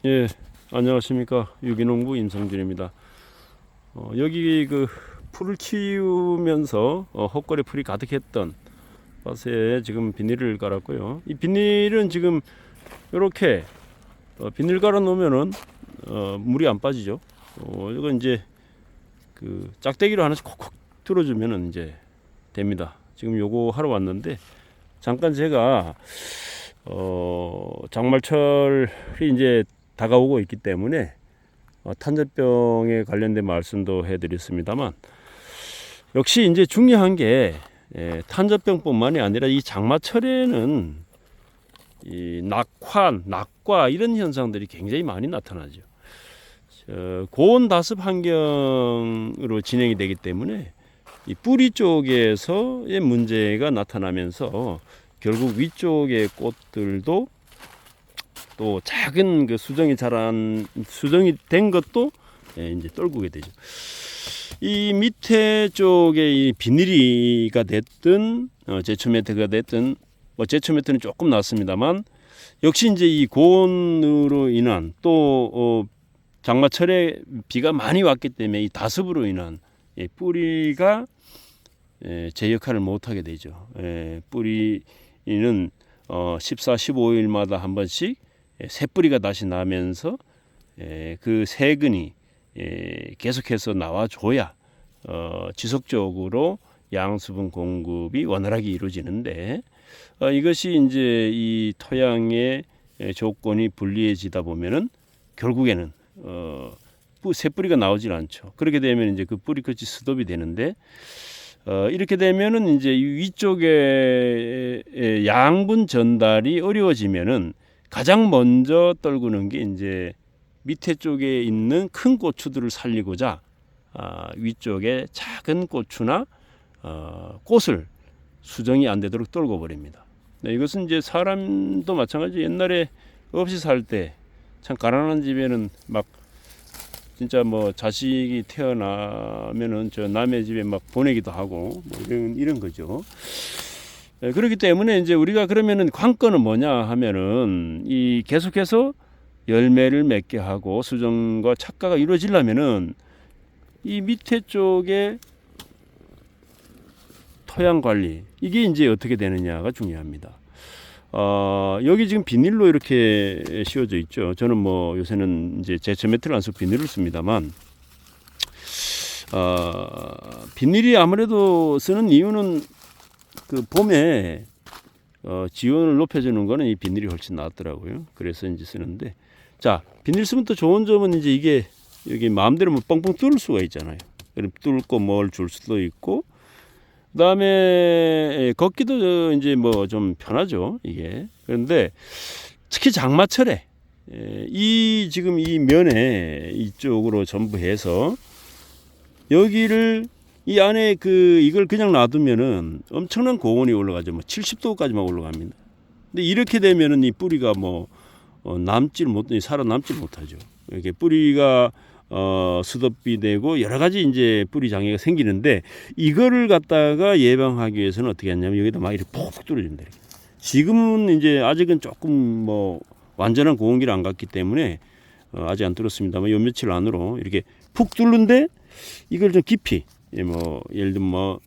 예, 안녕하십니까. 유기농부 임성준입니다. 여기 그 풀을 키우면서 헛걸이 풀이 가득했던 밭에 지금 비닐을 깔았고요. 이 비닐은 지금 이렇게 비닐 깔아 놓으면은 물이 안 빠지죠. 이거 이제 그 짝대기로 하나씩 콕콕 들어주면은 이제 됩니다. 지금 요거 하러 왔는데 잠깐 제가 장마철이 이제 다가오고 있기 때문에 탄저병에 관련된 말씀도 해드렸습니다만 역시 이제 중요한 게 탄저병뿐만이 아니라 이 장마철에는 이 낙과 이런 현상들이 굉장히 많이 나타나죠. 고온 다습 환경으로 진행이 되기 때문에 이 뿌리 쪽에서의 문제가 나타나면서 결국 위쪽의 꽃들도 또 작은 그 수정이 된 것도 이제 떨구게 되죠. 이 밑에 쪽에 이 비닐이가 됐든 제초 매트가 됐든 제초 매트는 조금 낫습니다만 역시 이제 이 고온으로 인한 또 장마철에 비가 많이 왔기 때문에 이 다습으로 인한 뿌리가 제 역할을 못하게 되죠. 뿌리는 14, 15일마다 한 번씩 새 뿌리가 다시 나면서 그 세근이 계속해서 나와줘야 지속적으로 양수분 공급이 원활하게 이루어지는데 이것이 이제 이 토양의 조건이 불리해지다 보면은 결국에는 새 뿌리가 나오질 않죠. 그렇게 되면 이제 그 뿌리 끝이 스톱이 되는데 이렇게 되면은 이제 위쪽에 양분 전달이 어려워지면은 가장 먼저 떨구는 게 이제 밑에 쪽에 있는 큰 고추들을 살리고자 위쪽에 작은 고추나 꽃을 수정이 안 되도록 떨궈 버립니다. 네, 이것은 이제 사람도 마찬가지. 옛날에 없이 살 때 참 가난한 집에는 막 진짜 뭐 자식이 태어나면은 저 남의 집에 막 보내기도 하고 뭐 이런 거죠. 네, 그렇기 때문에 이제 우리가 그러면은 관건은 뭐냐 하면은 이 계속해서 열매를 맺게 하고 수정과 착과가 이루어지려면은 이 밑에 쪽에 토양 관리 이게 이제 어떻게 되느냐가 중요합니다. 여기 지금 비닐로 이렇게 씌워져 있죠. 저는 뭐 요새는 이제 제초 매트를 안 쓰고 비닐을 씁니다만 비닐이 아무래도 쓰는 이유는 그 봄에 지온을 높여주는 거는 이 비닐이 훨씬 낫더라고요. 그래서 이제 쓰는데 자 비닐 쓰면 또 좋은 점은 이제 이게 여기 마음대로 뭐 뻥뻥 뚫을 수가 있잖아요. 그럼 뚫고 뭘 줄 수도 있고 그다음에 걷기도 이제 뭐 좀 편하죠 이게. 그런데 특히 장마철에 이 지금 이 면에 이쪽으로 전부 해서 여기를 이 안에 그 이걸 그냥 놔두면은 엄청난 고온이 올라가죠. 뭐 70도까지만 올라갑니다. 근데 이렇게 되면은 이 뿌리가 뭐 살아남질 못하죠. 이렇게 뿌리가 수독비 되고 여러 가지 이제 뿌리 장애가 생기는데 이거를 갖다가 예방하기 위해서는 어떻게 하냐면 여기다 막 이렇게 푹 뚫어줍니다. 지금은 이제 아직은 조금 뭐 완전한 고온기를 안 갔기 때문에 아직 안 뚫었습니다만 요 며칠 안으로 이렇게 푹 뚫는데 이걸 좀 깊이 뭐 예를 들면 뭐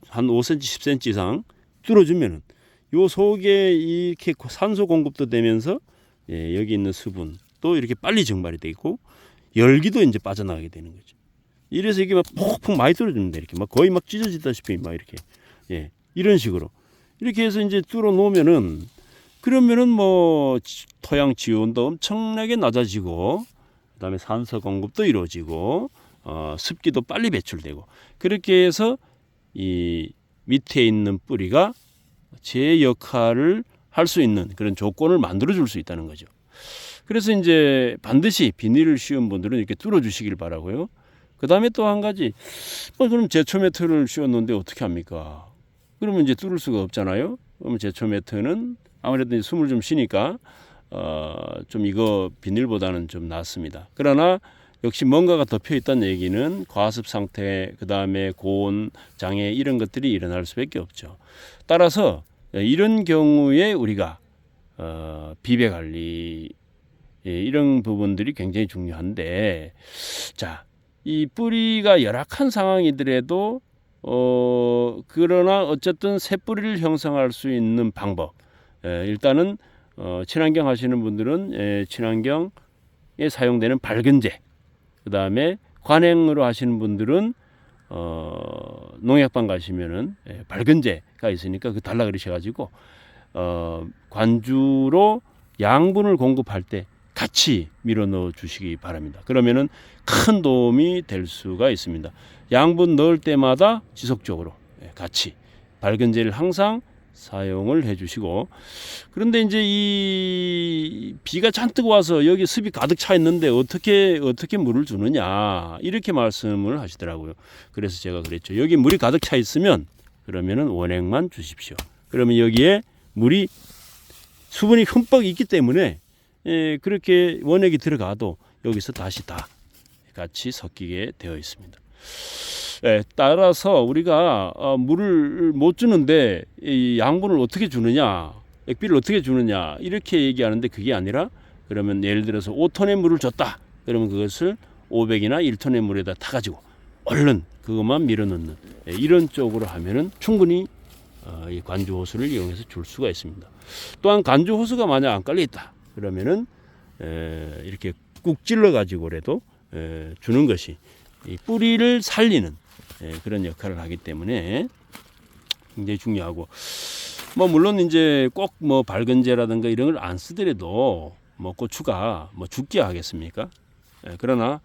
한 5cm, 10cm 이상 뚫어주면은 요 속에 이렇게 산소 공급도 되면서 여기 있는 수분 또 이렇게 빨리 증발이 되고 열기도 이제 빠져나가게 되는 거죠. 이래서 이게 막 폭폭 많이 떨어집니다. 이렇게 막 거의 막 찢어지다시피 막 이렇게 이런 식으로 이렇게 해서 이제 뚫어 놓으면은 그러면은 뭐 토양 지온도 엄청나게 낮아지고 그다음에 산소 공급도 이루어지고 습기도 빨리 배출되고 그렇게 해서 이 밑에 있는 뿌리가 제 역할을 할 수 있는 그런 조건을 만들어 줄 수 있다는 거죠. 그래서 이제 반드시 비닐을 씌운 분들은 이렇게 뚫어 주시길 바라고요. 그 다음에 또 한 가지, 그럼 제초 매트를 씌웠는데 어떻게 합니까? 그러면 이제 뚫을 수가 없잖아요. 그러면 제초 매트는 아무래도 숨을 좀 쉬니까 좀 이거 비닐보다는 좀 낫습니다. 그러나 역시 뭔가가 덮여 있다는 얘기는 과습 상태, 그 다음에 고온 장애 이런 것들이 일어날 수밖에 없죠. 따라서 이런 경우에 우리가 비배 관리 이런 부분들이 굉장히 중요한데, 자, 이 뿌리가 열악한 상황이더라도 그러나 어쨌든 새 뿌리를 형성할 수 있는 방법. 일단은 친환경 하시는 분들은 친환경에 사용되는 밝은제, 그 다음에 관행으로 하시는 분들은 농약방 가시면은 밝은제가 있으니까 그 달라 그러셔가지고 관주로 양분을 공급할 때 같이 밀어 넣어 주시기 바랍니다. 그러면은 큰 도움이 될 수가 있습니다. 양분 넣을 때마다 지속적으로 같이 밝은제를 항상 사용을 해주시고, 그런데 이제 이 비가 잔뜩 와서 여기 습이 가득 차 있는데 어떻게 물을 주느냐 이렇게 말씀을 하시더라고요. 그래서 제가 그랬죠. 여기 물이 가득 차 있으면 그러면은 원액만 주십시오. 그러면 여기에 물이 수분이 흠뻑 있기 때문에 그렇게 원액이 들어가도 여기서 다시 다 같이 섞이게 되어 있습니다. 따라서 우리가 물을 못 주는데 이 양분을 어떻게 주느냐, 액비를 어떻게 주느냐 이렇게 얘기하는데, 그게 아니라 그러면 예를 들어서 5톤의 물을 줬다. 그러면 그것을 500이나 1톤의 물에다 타가지고 얼른 그것만 밀어 넣는 이런 쪽으로 하면은 충분히 이 관주 호수를 이용해서 줄 수가 있습니다. 또한 관주 호수가 만약 안 깔려 있다 그러면은 이렇게 꾹 찔러 가지고라도 주는 것이 이 뿌리를 살리는 그런 역할을 하기 때문에 굉장히 중요하고, 뭐 물론 이제 꼭 뭐 밝은제라든가 이런 걸 안 쓰더라도 뭐 고추가 뭐 죽게 하겠습니까? 그러나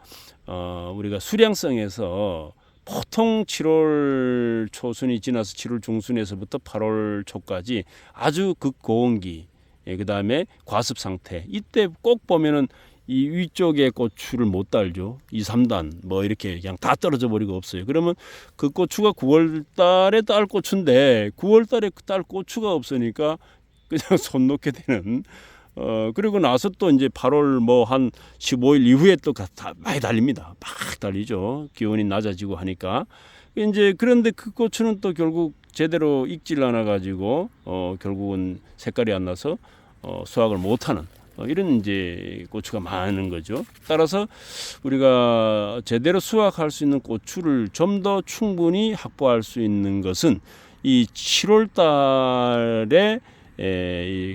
우리가 수량성에서 보통 7월 초순이 지나서 7월 중순에서부터 8월 초까지 아주 극고온기, 그 다음에 과습 상태, 이때 꼭 보면은 이 위쪽에 고추를 못 달죠. 2, 3단 뭐 이렇게 그냥 다 떨어져 버리고 없어요. 그러면 그 고추가 9월 달에 딸 고추인데 9월 달에 딸 고추가 없으니까 그냥 손 놓게 되는, 그리고 나서 또 이제 8월 뭐 한 15일 이후에 또 많이 달립니다. 막 달리죠. 기온이 낮아지고 하니까. 이제 그런데 그 고추는 또 결국 제대로 익질 않아 가지고 결국은 색깔이 안 나서 수확을 못 하는 이런 이제 고추가 많은 거죠. 따라서 우리가 제대로 수확할 수 있는 고추를 좀 더 충분히 확보할 수 있는 것은 이 7월 달에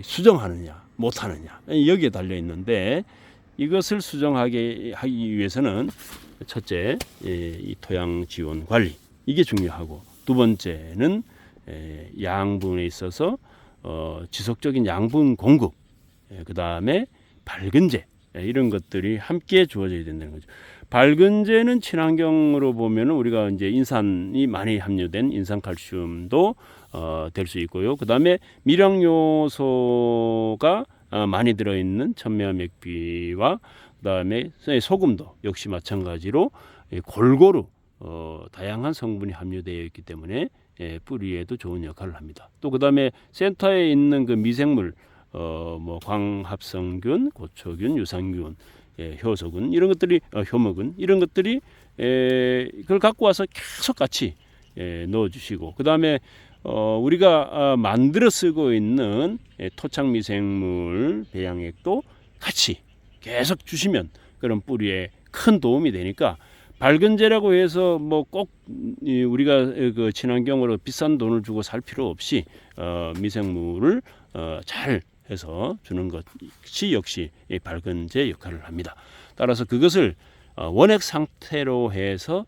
수정하느냐 못하느냐 여기에 달려 있는데, 이것을 수정하게 하기 위해서는 첫째 이 토양 지원 관리, 이게 중요하고, 두 번째는 양분에 있어서 지속적인 양분 공급, 그 다음에 밝은제, 이런 것들이 함께 주어져야 된다는 거죠. 밝은제는 친환경으로 보면은 우리가 이제 인산이 많이 함유된 인산칼슘도 될 수 있고요. 그 다음에 미량 요소가 많이 들어있는 천매화맥비와 그 다음에 소금도 역시 마찬가지로 골고루 다양한 성분이 함유되어 있기 때문에 뿌리에도 좋은 역할을 합니다. 또 그 다음에 센터에 있는 그 미생물 뭐 광합성균, 고초균, 유산균, 효소균 이런 것들이 효모균 이런 것들이 그걸 갖고 와서 계속 같이 넣어주시고, 그 다음에 우리가 만들어 쓰고 있는 토착 미생물 배양액도 같이 계속 주시면 그런 뿌리에 큰 도움이 되니까, 밝은제라고 해서 뭐 꼭 우리가 그 친환경으로 비싼 돈을 주고 살 필요 없이 미생물을 잘 해서 주는 것이 역시 밝은제 역할을 합니다. 따라서 그것을 원액 상태로 해서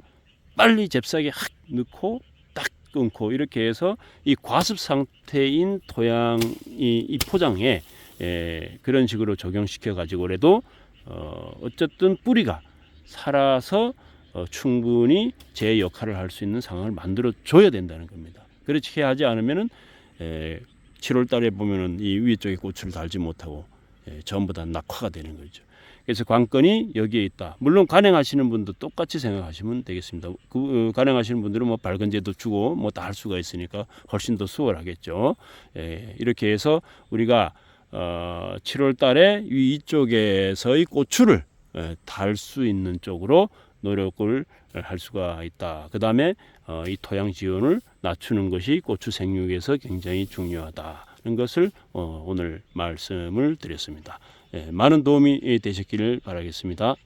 빨리 잽싸게 확 넣고 딱 끊고 이렇게 해서 이 과습 상태인 토양 이 포장에 그런 식으로 적용시켜 가지고라도 어쨌든 뿌리가 살아서 충분히 제 역할을 할 수 있는 상황을 만들어 줘야 된다는 겁니다. 그렇게 하지 않으면은 7월 달에 보면은 이 위쪽에 고추를 달지 못하고 전부 다 낙화가 되는 거죠. 그래서 관건이 여기에 있다. 물론 간행하시는 분도 똑같이 생각하시면 되겠습니다. 간행하시는 분들은 뭐 밝은제도 주고 뭐 다 할 수가 있으니까 훨씬 더 수월하겠죠. 이렇게 해서 우리가 7월 달에 이쪽에서의 고추를 달 수 있는 쪽으로 노력을 할 수가 있다. 그 다음에 이 토양 지온을 낮추는 것이 고추 생육에서 굉장히 중요하다는 것을 오늘 말씀을 드렸습니다. 많은 도움이 되셨기를 바라겠습니다.